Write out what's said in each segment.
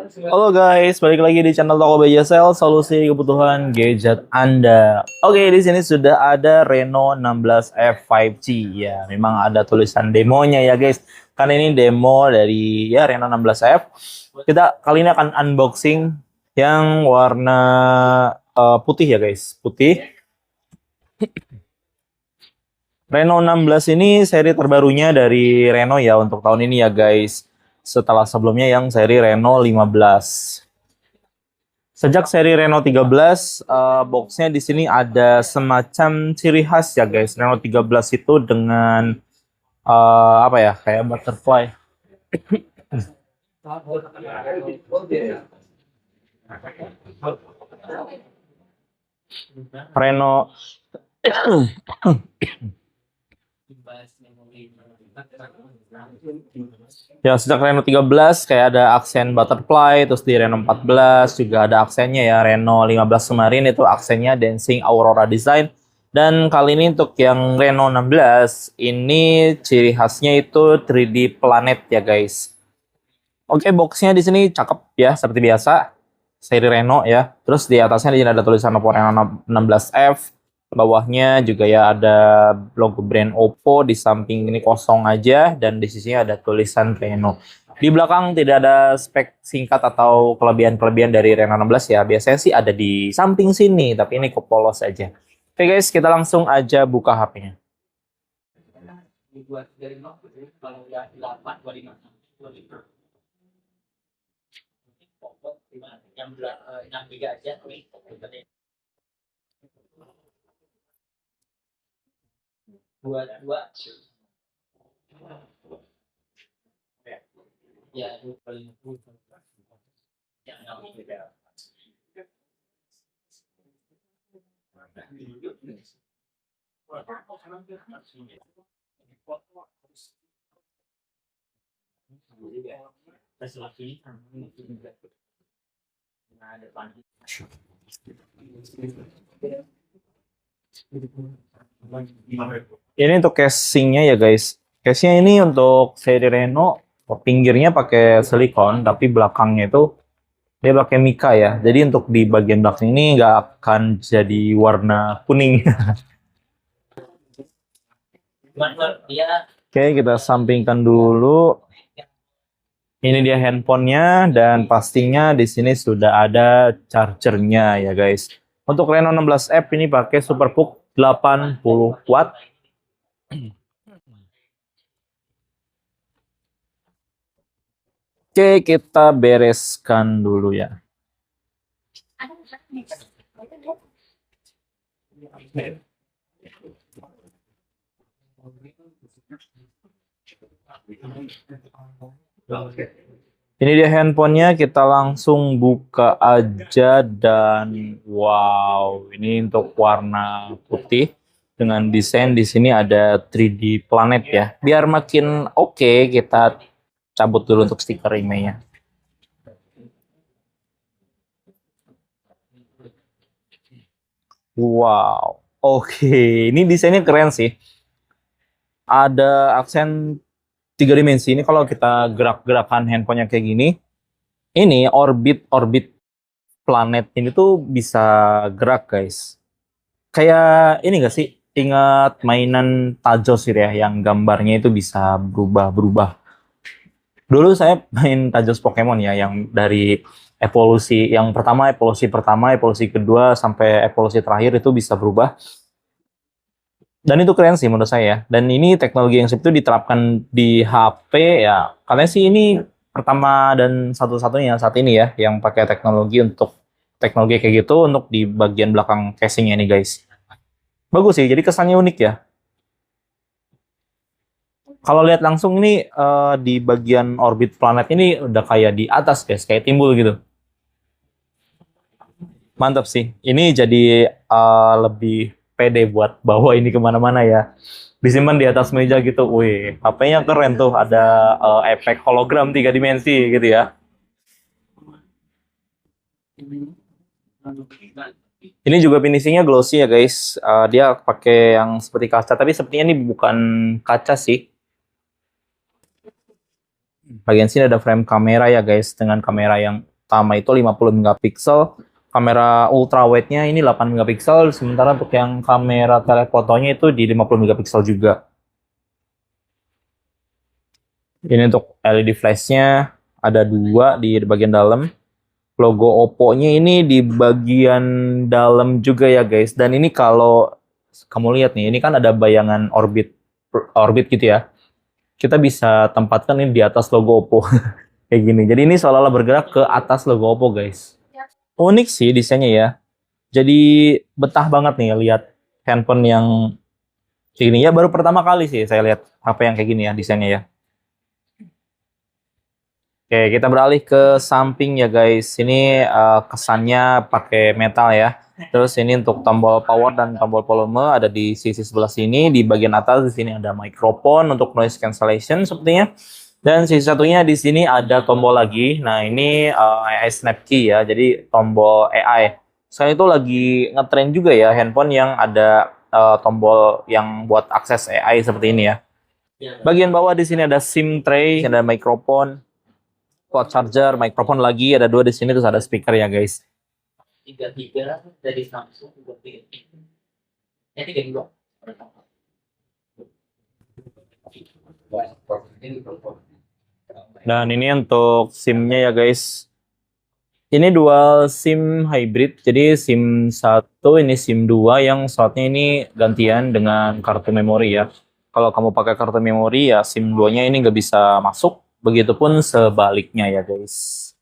Halo guys, balik lagi di channel Tokopedia Sales, solusi kebutuhan gadget Anda. Oke, di sini sudah ada Reno 16F 5G. Ya, memang ada tulisan demonya ya guys. Kan ini demo dari ya Reno 16F. Kita kali ini akan unboxing yang warna putih ya guys, putih. Reno 16 ini seri terbarunya dari Reno ya untuk tahun ini ya guys. Setelah sebelumnya yang seri Reno 15. Sejak seri Reno 13, boxnya di sini ada semacam ciri khas ya guys. Reno 13 itu dengan apa ya, kayak butterfly. Reno ya, sejak Reno 13 kayak ada aksen butterfly, terus di Reno 14 juga ada aksennya ya. Reno 15 kemarin itu aksennya Dancing Aurora Design. Dan kali ini untuk yang Reno 16 ini ciri khasnya itu 3D planet ya guys. Oke, boxnya di sini cakep ya seperti biasa. Seri Reno ya. Terus di atasnya di sini ada tulisan Oppo Reno 16F. Bawahnya juga ya ada logo brand Oppo, di samping ini kosong aja dan di sisinya ada tulisan Reno. Di belakang tidak ada spek singkat atau kelebihan-kelebihan dari Reno 16 ya. Biasanya sih ada di samping sini, tapi ini kepolos aja. Oke guys, kita langsung aja buka HP-nya. Ini untuk casingnya ya guys. Casingnya ini untuk seri Reno, pinggirnya pakai silikon, tapi belakangnya itu dia pakai mika ya. Jadi untuk di bagian belakang ini nggak akan jadi warna kuning. Oke, kita sampingkan dulu. Ini dia handphonenya dan pastinya di sini sudah ada chargernya ya guys. Untuk Reno 16F ini pakai SuperPUK 80 watt. Oke, kita bereskan dulu ya. Ini dia handphonenya, kita langsung buka aja dan wow, ini untuk warna putih dengan desain di sini ada 3D planet ya. Biar makin oke, kita cabut dulu untuk stiker emailnya. Wow, oke, ini desainnya keren sih. Ada aksen 3 dimensi. Ini kalau kita gerak-gerakan handphonenya kayak gini, ini orbit planet ini tuh bisa gerak guys. Kayak ini gak sih? Ingat mainan Tajos gitu ya, yang gambarnya itu bisa berubah-berubah. Dulu saya main Tajos Pokemon ya, yang dari evolusi yang pertama, evolusi kedua, sampai evolusi terakhir itu bisa berubah. Dan itu keren sih menurut saya. Dan ini teknologi yang seperti itu diterapkan di HP ya. Katanya sih ini pertama dan satu-satunya saat ini ya yang pakai teknologi kayak gitu untuk di bagian belakang casingnya ini guys. Bagus sih, jadi kesannya unik ya. Kalau lihat langsung ini di bagian orbit planet ini udah kayak di atas guys, kayak timbul gitu. Mantap sih. Ini jadi lebih pede buat bawa ini kemana-mana ya. Disimpan di atas meja gitu. Wih, HP-nya keren tuh. Ada efek hologram 3 dimensi gitu ya. Ini juga finishingnya glossy ya guys. Dia pakai yang seperti kaca, tapi sepertinya ini bukan kaca sih. Bagian sini ada frame kamera ya guys, dengan kamera yang utama itu 50 megapiksel, kamera ultrawide-nya ini 8 megapiksel, sementara untuk yang kamera telefotonya itu di 50 megapiksel juga. Ini untuk LED flash-nya ada 2 di bagian dalam. Logo Oppo-nya ini di bagian dalam juga ya guys. Dan ini kalau kamu lihat nih, ini kan ada bayangan orbit gitu ya. Kita bisa tempatkan ini di atas logo Oppo. Kayak gini. Jadi ini seolah-olah bergerak ke atas logo Oppo guys. Unik sih desainnya ya. Jadi betah banget nih lihat handphone yang kayak gini. Ya baru pertama kali sih saya lihat HP yang kayak gini ya desainnya ya. Oke, kita beralih ke samping ya guys. Ini kesannya pakai metal ya. Terus ini untuk tombol power dan tombol volume ada di sisi sebelah sini. Di bagian atas di sini ada mikrofon untuk noise cancellation sepertinya. Dan sisi satunya di sini ada tombol lagi. Nah ini AI Snap Key ya. Jadi tombol AI. Sekarang itu lagi ngetrend juga ya handphone yang ada tombol yang buat akses AI seperti ini ya. Bagian bawah di sini ada SIM tray, ada mikrofon, port charger, mikrofon lagi ada 2 di sini, terus ada speaker ya guys. 33 dari Samsung buat ini. 32. Dan ini untuk SIM-nya ya guys. Ini dual SIM hybrid, jadi SIM 1 ini SIM 2 yang slotnya ini gantian dengan kartu memori ya. Kalau kamu pakai kartu memori ya SIM 2-nya ini nggak bisa masuk. Begitupun sebaliknya ya guys.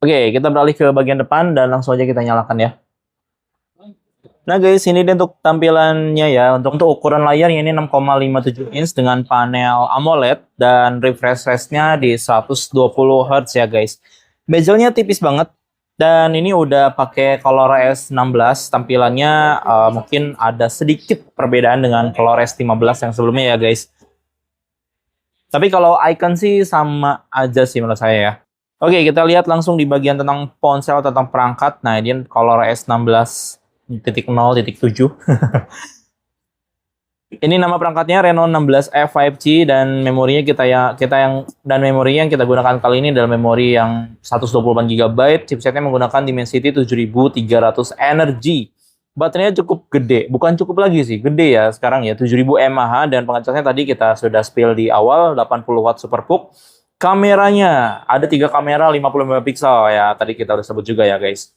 Oke, kita beralih ke bagian depan dan langsung aja kita nyalakan ya. Nah guys, ini dia untuk tampilannya ya. Untuk ukuran layarnya ini 6,57 inch dengan panel AMOLED dan refresh rate-nya di 120 Hz ya guys. Bezelnya tipis banget dan ini udah pakai ColorOS 16. Tampilannya mungkin ada sedikit perbedaan dengan ColorOS 15 yang sebelumnya ya guys. Tapi kalau icon sih sama aja sih menurut saya ya. Oke, kita lihat langsung di bagian tentang ponsel, tentang perangkat. Nah, ini ColorOS 16.0.7. Ini nama perangkatnya Reno 16F 5G dan memorinya memori yang kita gunakan kali ini adalah memori yang 128 GB. Chipsetnya menggunakan Dimensity 7300 Energy. Baterainya cukup gede, bukan cukup lagi sih, gede ya sekarang ya, 7000 mAh dan pengecasnya tadi kita sudah spill di awal 80 watt SuperVOOC. Kameranya ada 3 kamera 50 megapiksel ya, tadi kita udah sebut juga ya guys.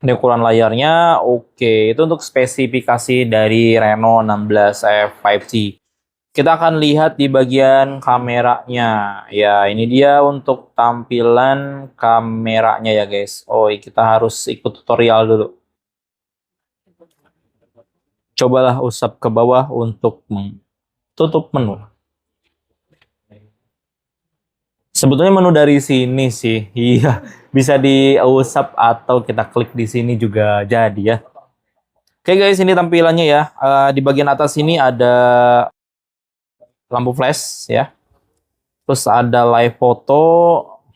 Ini ukuran layarnya oke, itu untuk spesifikasi dari Reno 16F 5G. Kita akan lihat di bagian kameranya. Ya, ini dia untuk tampilan kameranya ya guys. Oh, kita harus ikut tutorial dulu. Cobalah usap ke bawah untuk tutup menu. Sebetulnya menu dari sini sih, iya bisa diusap atau kita klik di sini juga jadi ya. Oke guys, ini tampilannya ya. Di bagian atas ini ada lampu flash ya. Terus ada live foto,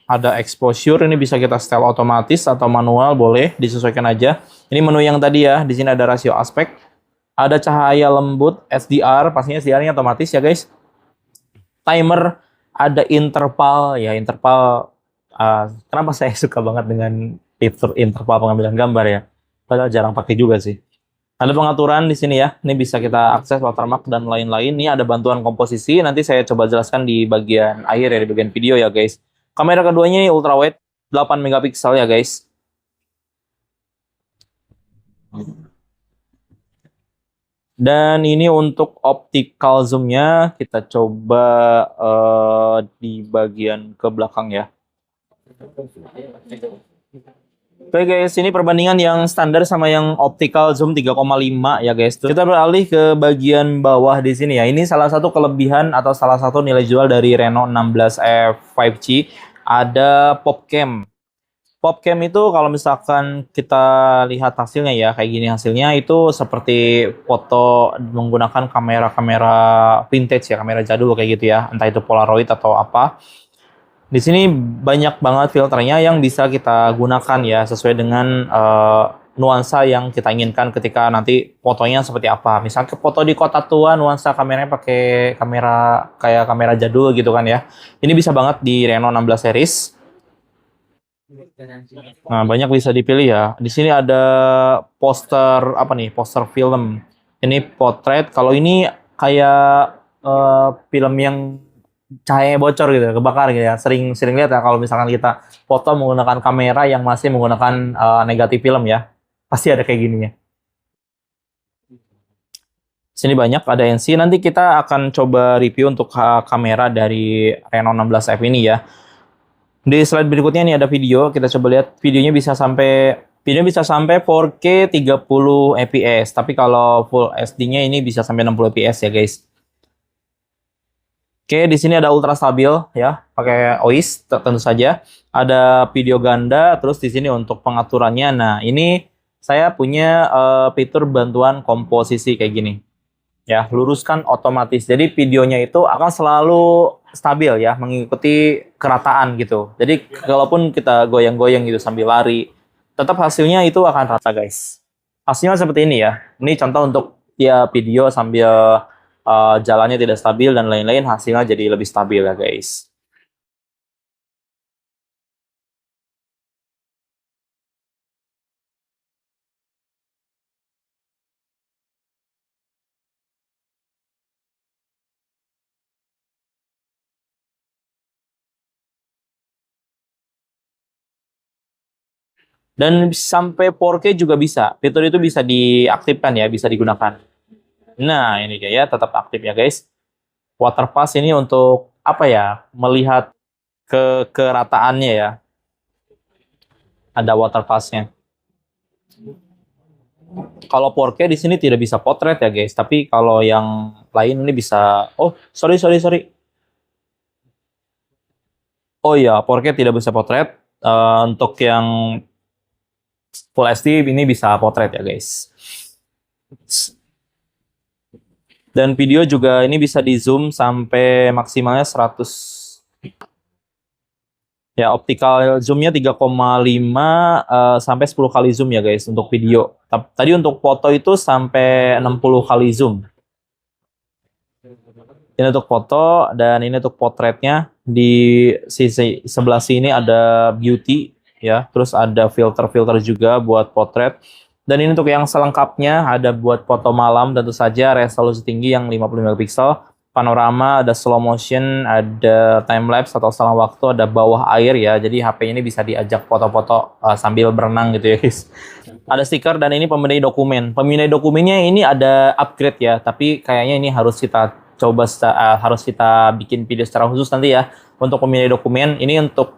ada exposure, ini bisa kita setel otomatis atau manual, boleh disesuaikan aja. Ini menu yang tadi ya, di sini ada rasio aspek. Ada cahaya lembut, SDR, pastinya SDR-nya otomatis ya guys. Timer, ada interval, ya interval. Kenapa saya suka banget dengan fitur interval pengambilan gambar ya? Padahal jarang pakai juga sih. Ada pengaturan di sini ya. Ini bisa kita akses watermark dan lain-lain. Ini ada bantuan komposisi. Nanti saya coba jelaskan di bagian akhir ya, di bagian video ya guys. Kamera keduanya ini ultrawide 8 megapiksel ya guys. Dan ini untuk optical zoom-nya kita coba di bagian ke belakang ya. Oke guys, ini perbandingan yang standar sama yang optical zoom 3,5 ya guys. Kita beralih ke bagian bawah di sini ya. Ini salah satu kelebihan atau salah satu nilai jual dari Reno 16F 5G. Ada PopCam. PopCam itu kalau misalkan kita lihat hasilnya ya, kayak gini hasilnya itu seperti foto menggunakan kamera-kamera vintage ya, kamera jadul kayak gitu ya, entah itu Polaroid atau apa. Di sini banyak banget filternya yang bisa kita gunakan ya, sesuai dengan nuansa yang kita inginkan ketika nanti fotonya seperti apa. Misalnya foto di kota tua, nuansa kameranya pakai kamera kayak kamera jadul gitu kan ya. Ini bisa banget di Reno 16 series. Nah, banyak bisa dipilih ya. Di sini ada poster apa nih? Poster film. Ini potret. Kalau ini kayak film yang cahaya bocor gitu, kebakar gitu ya. Sering sering lihat ya kalau misalkan kita foto menggunakan kamera yang masih menggunakan negatif film ya. Pasti ada kayak gininya. Sini banyak ada NC. Nanti kita akan coba review untuk kamera dari Reno 16F ini ya. Di slide berikutnya nih ada video, kita coba lihat videonya bisa sampai 4K 30 fps, tapi kalau full SD-nya ini bisa sampai 60 fps ya guys. Oke, di sini ada ultra stabil ya, pakai OIS tentu saja. Ada video ganda, terus di sini untuk pengaturannya. Nah, ini saya punya fitur bantuan komposisi kayak gini. Ya, luruskan otomatis. Jadi videonya itu akan selalu stabil ya, mengikuti kerataan gitu. Jadi kalaupun kita goyang-goyang gitu sambil lari, tetap hasilnya itu akan rata guys. Hasilnya seperti ini ya. Ini contoh untuk ya video sambil jalannya tidak stabil dan lain-lain, hasilnya jadi lebih stabil ya guys. Dan sampai 4K juga bisa. Fitur itu bisa diaktifkan ya, bisa digunakan. Nah, ini dia ya, tetap aktif ya guys. Water pass ini untuk apa ya? Melihat kerataannya ya. Ada water pass-nya. Kalau 4K di sini tidak bisa potret ya guys, tapi kalau yang lain ini bisa. Oh, sorry. Oh iya, 4K tidak bisa potret. Untuk yang Full HD ini bisa potret ya guys. Dan video juga ini bisa di zoom sampai maksimalnya 100. Ya, optical zoomnya 3,5 sampai 10 kali zoom ya guys untuk video. Tadi untuk foto itu sampai 60 kali zoom. Ini untuk foto dan ini untuk potretnya. Di sisi sebelah sini ada beauty ya, terus ada filter-filter juga buat potret. Dan ini untuk yang selengkapnya ada buat foto malam, tentu saja resolusi tinggi yang 50 megapiksel, panorama, ada slow motion, ada time lapse atau selang waktu, ada bawah air ya. Jadi HP ini bisa diajak foto-foto sambil berenang gitu ya guys. Ada stiker dan ini pemindai dokumen. Pemindai dokumennya ini ada upgrade ya, tapi kayaknya ini harus kita coba harus kita bikin video secara khusus nanti ya untuk pemindai dokumen. Ini untuk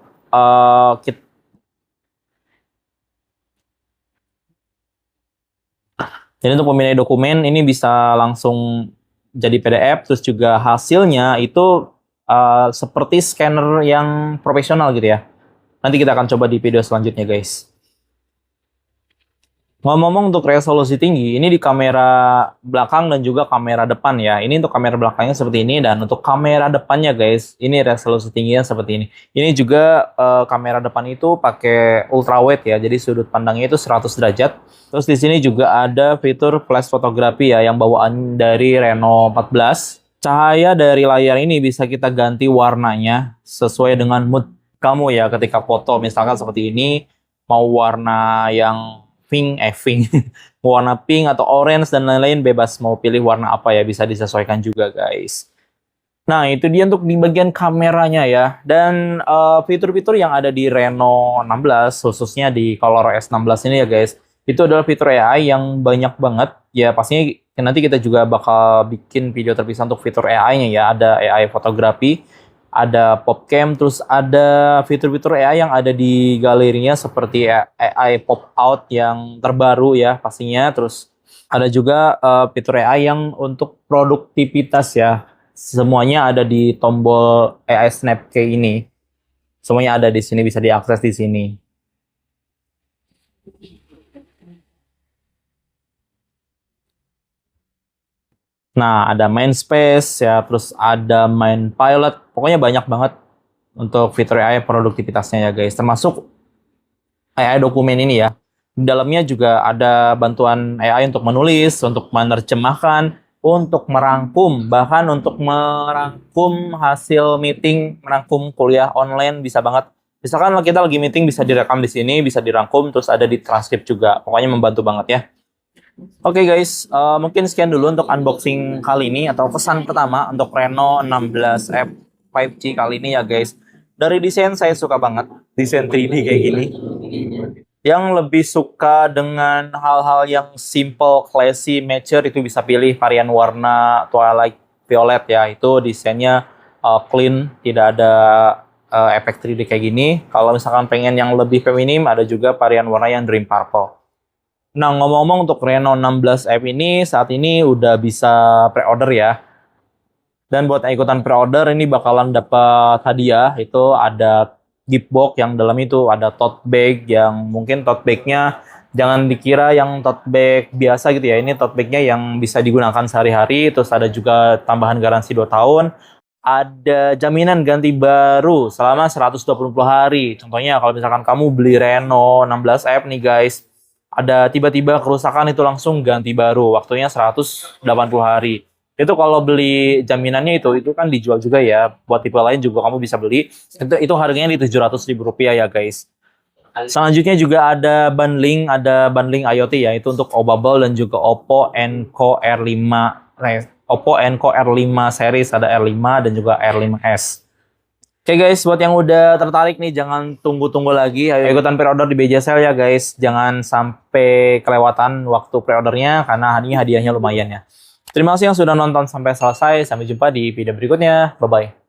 Jadi untuk pemindai dokumen ini bisa langsung jadi PDF, terus juga hasilnya itu seperti scanner yang profesional gitu ya. Nanti kita akan coba di video selanjutnya guys. Ngomong-ngomong untuk resolusi tinggi, ini di kamera belakang dan juga kamera depan ya. Ini untuk kamera belakangnya seperti ini, dan untuk kamera depannya guys, ini resolusi tingginya seperti ini. Ini juga kamera depan itu pakai ultra wide ya, jadi sudut pandangnya itu 100 derajat. Terus di sini juga ada fitur flash fotografi ya, yang bawaan dari Reno 14. Cahaya dari layar ini bisa kita ganti warnanya sesuai dengan mood kamu ya ketika foto. Misalkan seperti ini, mau warna yang pink, warna pink atau orange dan lain-lain, bebas mau pilih warna apa ya, bisa disesuaikan juga guys. Nah, itu dia untuk di bagian kameranya ya. Dan fitur-fitur yang ada di Reno 16, khususnya di ColorOS 16 ini ya guys, itu adalah fitur AI yang banyak banget. Ya pastinya nanti kita juga bakal bikin video terpisah untuk fitur AI-nya ya. Ada AI fotografi, ada PopCam, terus ada fitur-fitur AI yang ada di galerinya seperti AI Pop Out yang terbaru ya pastinya. Terus ada juga fitur AI yang untuk produktivitas ya. Semuanya ada di tombol AI Snap Key ini. Semuanya ada di sini, bisa diakses di sini. Nah, ada main space ya, terus ada main pilot. Pokoknya banyak banget untuk fitur AI produktivitasnya ya guys. Termasuk AI dokumen ini ya. Di dalamnya juga ada bantuan AI untuk menulis, untuk menerjemahkan, untuk merangkum, bahkan untuk merangkum hasil meeting, merangkum kuliah online bisa banget Misalkan kita lagi meeting bisa direkam di sini, bisa dirangkum, terus ada di transkrip juga. Pokoknya membantu banget ya. Oke guys, mungkin sekian dulu untuk unboxing kali ini atau pesan pertama untuk Reno 16F 5G kali ini ya guys. Dari desain saya suka banget, desain 3D kayak gini. Yang lebih suka dengan hal-hal yang simple, classy, mature itu bisa pilih varian warna Twilight Violet ya. Itu desainnya clean, tidak ada efek 3D kayak gini. Kalau misalkan pengen yang lebih feminim, ada juga varian warna yang Dream Purple. Nah, ngomong-ngomong untuk Reno 16F ini saat ini udah bisa pre-order ya. Dan buat yang ikutan pre-order ini bakalan dapat hadiah, itu ada gift box yang dalam itu ada tote bag yang mungkin tote bagnya jangan dikira yang tote bag biasa gitu ya. Ini tote bagnya yang bisa digunakan sehari-hari, terus ada juga tambahan garansi 2 tahun. Ada jaminan ganti baru selama 120 hari. Contohnya kalau misalkan kamu beli Reno 16F nih guys, ada tiba-tiba kerusakan itu langsung ganti baru, waktunya 180 hari. Itu kalau beli jaminannya itu kan dijual juga ya, buat tipe lain juga kamu bisa beli. Itu harganya di Rp700.000 ya guys. Selanjutnya juga ada bundling IoT ya, itu untuk Obable dan juga Oppo Enco R5 series, ada R5 dan juga R5S. Oke guys, buat yang udah tertarik nih, jangan tunggu-tunggu lagi. Ayo ikutan pre-order di BJ Sale ya guys. Jangan sampai kelewatan waktu pre-ordernya, karena ini hadiahnya lumayan ya. Terima kasih yang sudah nonton sampai selesai. Sampai jumpa di video berikutnya. Bye-bye.